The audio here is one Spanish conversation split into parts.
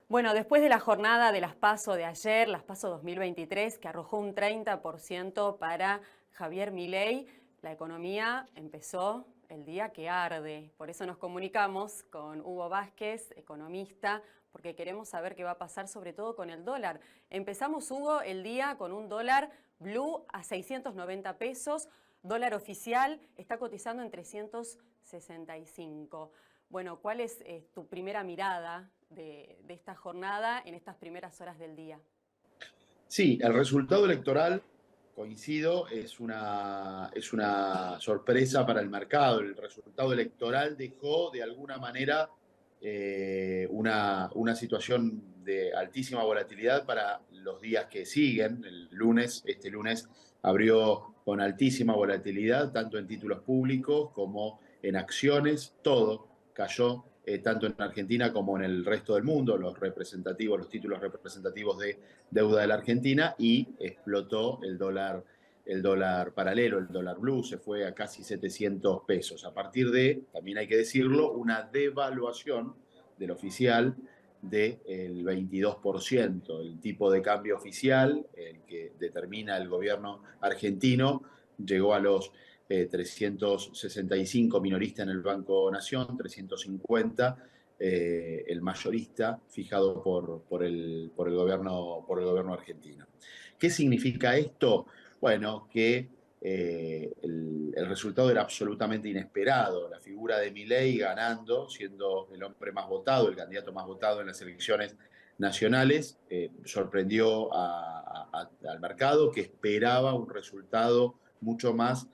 Bueno, después de la jornada de las PASO de ayer, las PASO 2023, que arrojó un 30% para Javier Milei, la economía empezó el día que arde. Por eso nos comunicamos con Hugo Vázquez, economista, porque queremos saber qué va a pasar sobre todo con el dólar. Empezamos, Hugo, el día con un dólar blue a 690 pesos, dólar oficial está cotizando en 365. Bueno, ¿cuál es tu primera mirada de esta jornada en estas primeras horas del día? Sí, el resultado electoral, coincido, es una sorpresa para el mercado. El resultado electoral dejó de alguna manera una situación de altísima volatilidad para los días que siguen. Este lunes abrió con altísima volatilidad, tanto en títulos públicos como en acciones. Todo cayó, tanto en Argentina como en el resto del mundo, los títulos representativos de deuda de la Argentina, y explotó el dólar paralelo, el dólar blue, se fue a casi 700 pesos. A partir de, también hay que decirlo, una devaluación del oficial del 22%. El tipo de cambio oficial, el que determina el gobierno argentino, llegó a los 365 minoristas en el Banco Nación, 350 el mayorista fijado por el gobierno argentino. ¿Qué significa esto? Bueno, que el resultado era absolutamente inesperado. La figura de Milei ganando, siendo el hombre más votado, el candidato más votado en las elecciones nacionales, sorprendió al mercado, que esperaba un resultado mucho más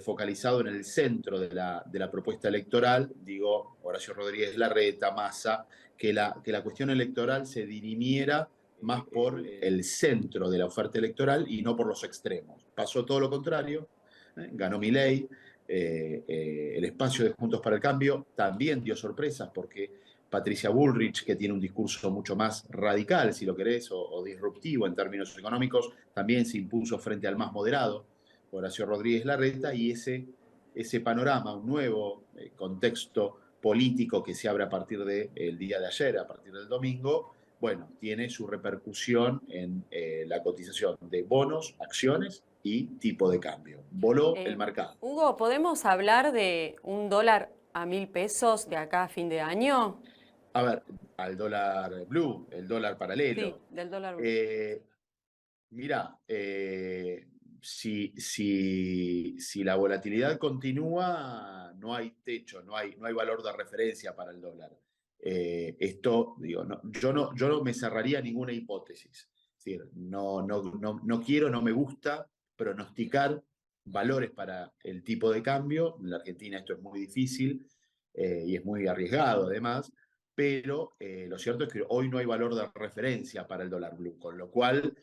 focalizado en el centro de la propuesta electoral, digo, Horacio Rodríguez Larreta, Massa, que la cuestión electoral se dirimiera más por el centro de la oferta electoral y no por los extremos. Pasó todo lo contrario, ganó Milei, el espacio de Juntos para el Cambio también dio sorpresas porque Patricia Bullrich, que tiene un discurso mucho más radical, si lo querés, o disruptivo en términos económicos, también se impuso frente al más moderado, Horacio Rodríguez Larreta, y ese panorama, un nuevo contexto político que se abre a partir del día de ayer, a partir del domingo, bueno, tiene su repercusión en la cotización de bonos, acciones y tipo de cambio. Voló el Eh, mercado. Hugo, ¿podemos hablar de un dólar a 1.000 pesos de acá a fin de año? A ver, al dólar blue, el dólar Sí, paralelo. del dólar blue. Eh, Mirá, si la volatilidad continúa, no hay techo, no hay valor de referencia para el dólar. Esto, digo, no, yo no me cerraría ninguna hipótesis. Es decir, no quiero, no me gusta pronosticar valores para el tipo de cambio. En la Argentina esto es muy difícil y es muy arriesgado además, pero lo cierto es que hoy no hay valor de referencia para el dólar blue, con lo cual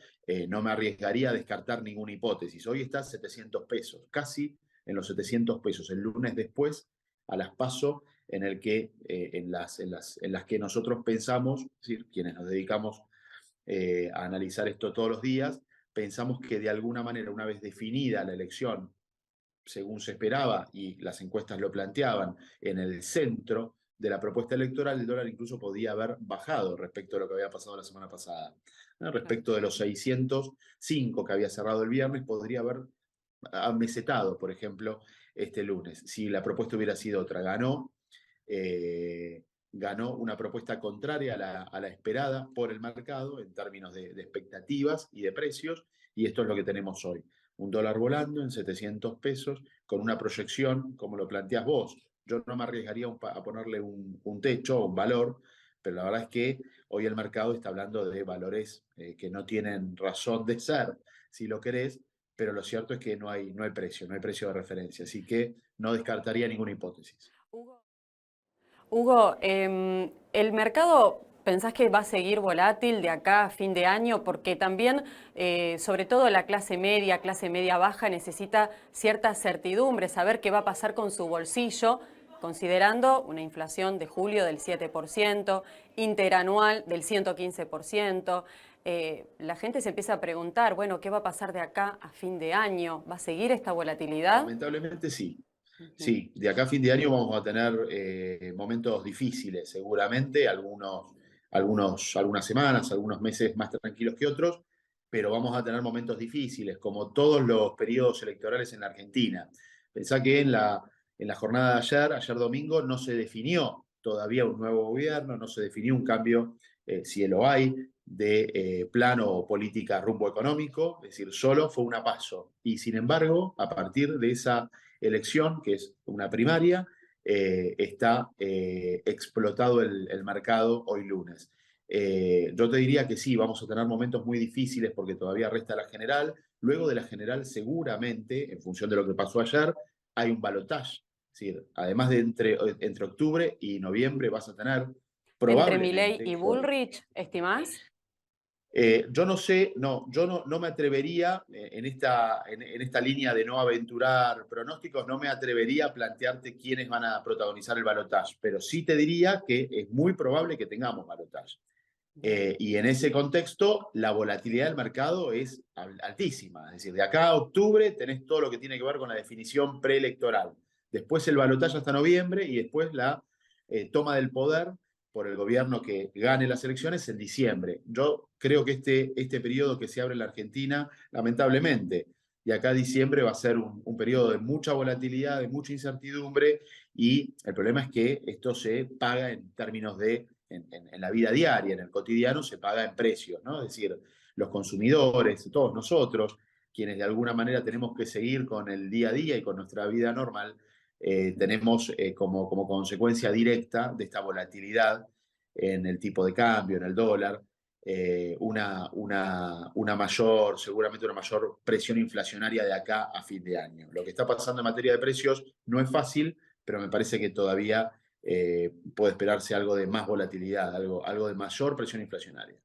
no me arriesgaría a descartar ninguna hipótesis. Hoy está a 700 pesos, casi en los 700 pesos, el lunes después a las PASO, en las que nosotros pensamos, es decir, quienes nos dedicamos a analizar esto todos los días, pensamos que de alguna manera, una vez definida la elección, según se esperaba, y las encuestas lo planteaban, en el centro de la propuesta electoral, el dólar incluso podía haber bajado respecto a lo que había pasado la semana pasada. ¿No? Claro. Respecto de los 605 que había cerrado el viernes, podría haber mesetado, por ejemplo, este lunes. Si la propuesta hubiera sido otra, ganó una propuesta contraria a la esperada por el mercado en términos de expectativas y de precios, y esto es lo que tenemos hoy. Un dólar volando en 700 pesos con una proyección, como lo planteás vos. Yo no me arriesgaría a ponerle un techo o un valor, pero la verdad es que hoy el mercado está hablando de valores que no tienen razón de ser, si lo querés, pero lo cierto es que no hay precio de referencia, así que no descartaría ninguna hipótesis. Hugo, Hugo, ¿el mercado pensás que va a seguir volátil de acá a fin de año? Porque también, sobre todo la clase media baja, necesita cierta certidumbre, saber qué va a pasar con su bolsillo, considerando una inflación de julio del 7%, interanual del 115%. La gente se empieza a preguntar, bueno, ¿qué va a pasar de acá a fin de año? ¿Va a seguir esta volatilidad? Lamentablemente sí. Ujú. Sí, de acá a fin de año vamos a tener momentos difíciles, seguramente, algunas semanas, algunos meses más tranquilos que otros, pero vamos a tener momentos difíciles, como todos los periodos electorales en la Argentina. Pensá que en la jornada de ayer domingo, no se definió todavía un nuevo gobierno, no se definió un cambio, si lo hay, de plano o política rumbo económico, es decir, solo fue una paso. Y sin embargo, a partir de esa elección, que es una primaria, está explotado el mercado hoy lunes. Yo te diría que sí, vamos a tener momentos muy difíciles porque todavía resta la general. Luego de la general, seguramente, en función de lo que pasó ayer, hay un balotaje. Es decir, además de entre octubre y noviembre vas a tener Entre Milei probablemente y Bullrich, ¿estimás? yo no sé, yo no me atrevería en esta línea de no aventurar pronósticos, no me atrevería a plantearte quiénes van a protagonizar el balotaje, pero sí te diría que es muy probable que tengamos balotaje. Y en ese contexto, la volatilidad del mercado es altísima. Es decir, de acá a octubre tenés todo lo que tiene que ver con la definición preelectoral. Después el balotaje hasta noviembre y después la toma del poder por el gobierno que gane las elecciones en diciembre. Yo creo que este periodo que se abre en la Argentina, lamentablemente, de acá a diciembre va a ser un periodo de mucha volatilidad, de mucha incertidumbre, y el problema es que esto se paga en términos de en la vida diaria, en el cotidiano, se paga en precios, ¿no? Es decir, los consumidores, todos nosotros, quienes de alguna manera tenemos que seguir con el día a día y con nuestra vida normal, tenemos como consecuencia directa de esta volatilidad en el tipo de cambio, en el dólar, seguramente una mayor presión inflacionaria de acá a fin de año. Lo que está pasando en materia de precios no es fácil, pero me parece que todavía puede esperarse algo de más volatilidad, algo de mayor presión inflacionaria.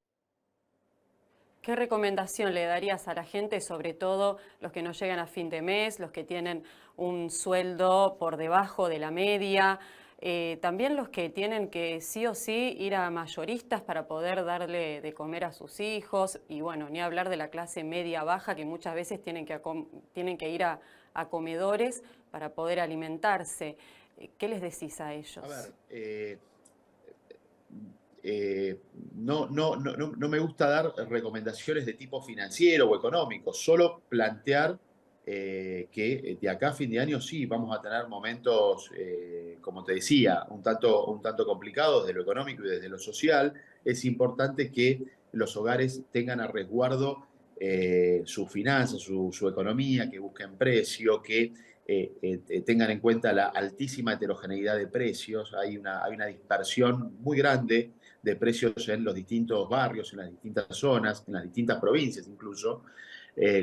¿Qué recomendación le darías a la gente, sobre todo los que no llegan a fin de mes, los que tienen un sueldo por debajo de la media, también los que tienen que sí o sí ir a mayoristas para poder darle de comer a sus hijos, y bueno, ni hablar de la clase media baja que muchas veces tienen que ir a comedores para poder alimentarse? ¿Qué les decís a ellos? A ver, eh, no me gusta dar recomendaciones de tipo financiero o económico, solo plantear que de acá a fin de año sí vamos a tener momentos, como te decía, un tanto complicados desde lo económico y desde lo social. Es importante que los hogares tengan a resguardo sus finanzas, su economía, que busquen precio, que tengan en cuenta la altísima heterogeneidad de precios. Hay una dispersión muy grande de precios en los distintos barrios, en las distintas zonas, en las distintas provincias incluso,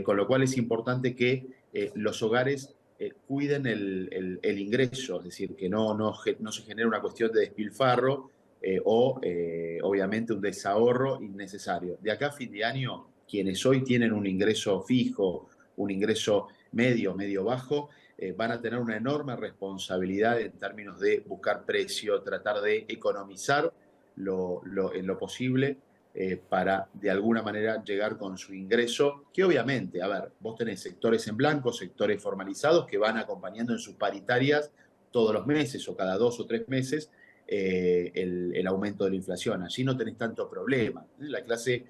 con lo cual es importante que los hogares cuiden el ingreso, es decir, que no se genere una cuestión de despilfarro o obviamente un desahorro innecesario. De acá a fin de año, quienes hoy tienen un ingreso fijo, un ingreso medio bajo, van a tener una enorme responsabilidad en términos de buscar precio, tratar de economizar en lo posible para de alguna manera llegar con su ingreso, que obviamente, a ver, vos tenés sectores en blanco, sectores formalizados que van acompañando en sus paritarias todos los meses o cada 2 o 3 meses el aumento de la inflación. Allí no tenés tanto problema. La clase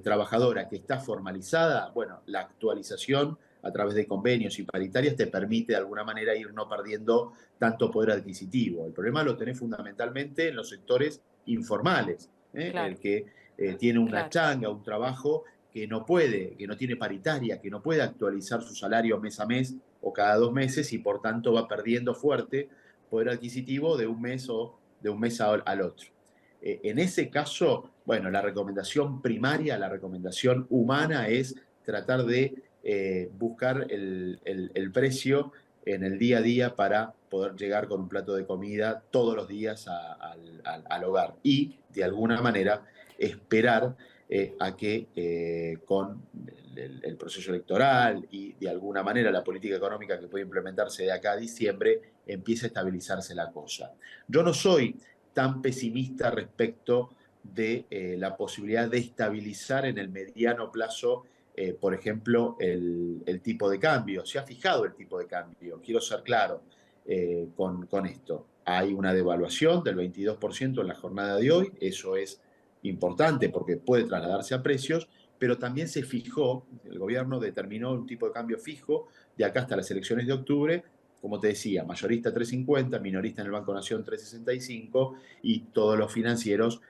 trabajadora que está formalizada, bueno, la actualización a través de convenios y paritarias te permite de alguna manera ir no perdiendo tanto poder adquisitivo. El problema lo tenés fundamentalmente en los sectores informales, Claro, el que tiene una claro. changa, un trabajo que no puede, que no tiene paritaria, que no puede actualizar su salario mes a mes o cada 2 meses y por tanto va perdiendo fuerte poder adquisitivo de un mes o de un mes al otro. En ese caso, bueno, la recomendación primaria, la recomendación humana es tratar de buscar el precio en el día a día para poder llegar con un plato de comida todos los días al hogar y, de alguna manera, esperar a que con el proceso electoral y, de alguna manera, la política económica que puede implementarse de acá a diciembre empiece a estabilizarse la cosa. Yo no soy tan pesimista respecto de la posibilidad de estabilizar en el mediano plazo, por ejemplo, el tipo de cambio. Se ha fijado el tipo de cambio, quiero ser claro con esto. hay una devaluación del 22% en la jornada de hoy, eso es importante porque puede trasladarse a precios, pero también se fijó, el gobierno determinó un tipo de cambio fijo de acá hasta las elecciones de octubre, como te decía, mayorista 3.50, minorista en el Banco Nación 3.65 y todos los financieros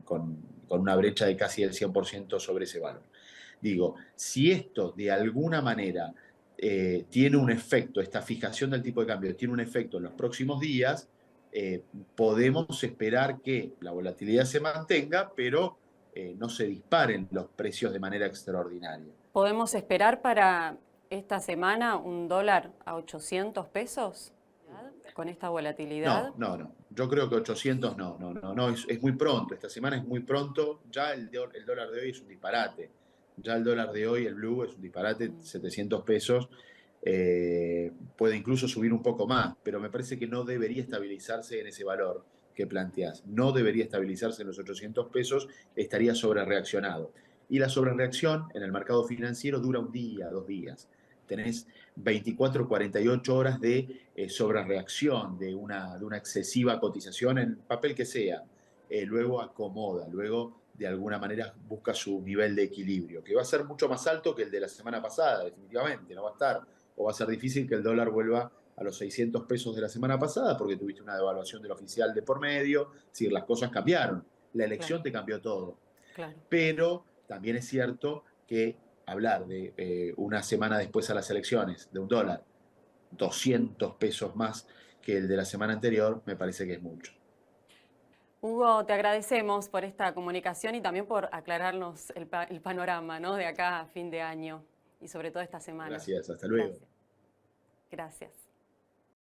con una brecha de casi el 100% sobre ese valor. Digo, si esto de alguna manera tiene un efecto, esta fijación del tipo de cambio tiene un efecto en los próximos días, podemos esperar que la volatilidad se mantenga, pero no se disparen los precios de manera extraordinaria. ¿Podemos esperar para esta semana un dólar a 800 pesos con esta volatilidad? No. Yo creo que 800 no. Es muy pronto. Esta semana es muy pronto. Ya el dólar de hoy es un disparate. Ya el dólar de hoy, el blue, es un disparate, 700 pesos. Puede incluso subir un poco más, pero me parece que no debería estabilizarse en ese valor que planteás. No debería estabilizarse en los 800 pesos, estaría sobrereaccionado. Y la sobrereacción en el mercado financiero dura un día, 2 días. Tenés 24, 48 horas de sobrereacción, de una excesiva cotización en papel que sea. Luego acomoda, luego de alguna manera busca su nivel de equilibrio, que va a ser mucho más alto que el de la semana pasada, definitivamente. No va a estar, o va a ser difícil que el dólar vuelva a los 600 pesos de la semana pasada porque tuviste una devaluación del oficial de por medio. Es decir, las cosas cambiaron. La elección Claro, te cambió todo. claro. Pero también es cierto que hablar de una semana después a las elecciones de un dólar 200 pesos más que el de la semana anterior, me parece que es mucho. Hugo, te agradecemos por esta comunicación y también por aclararnos el panorama, ¿no? De acá a fin de año y sobre todo esta semana. Gracias, hasta luego. Gracias. Gracias.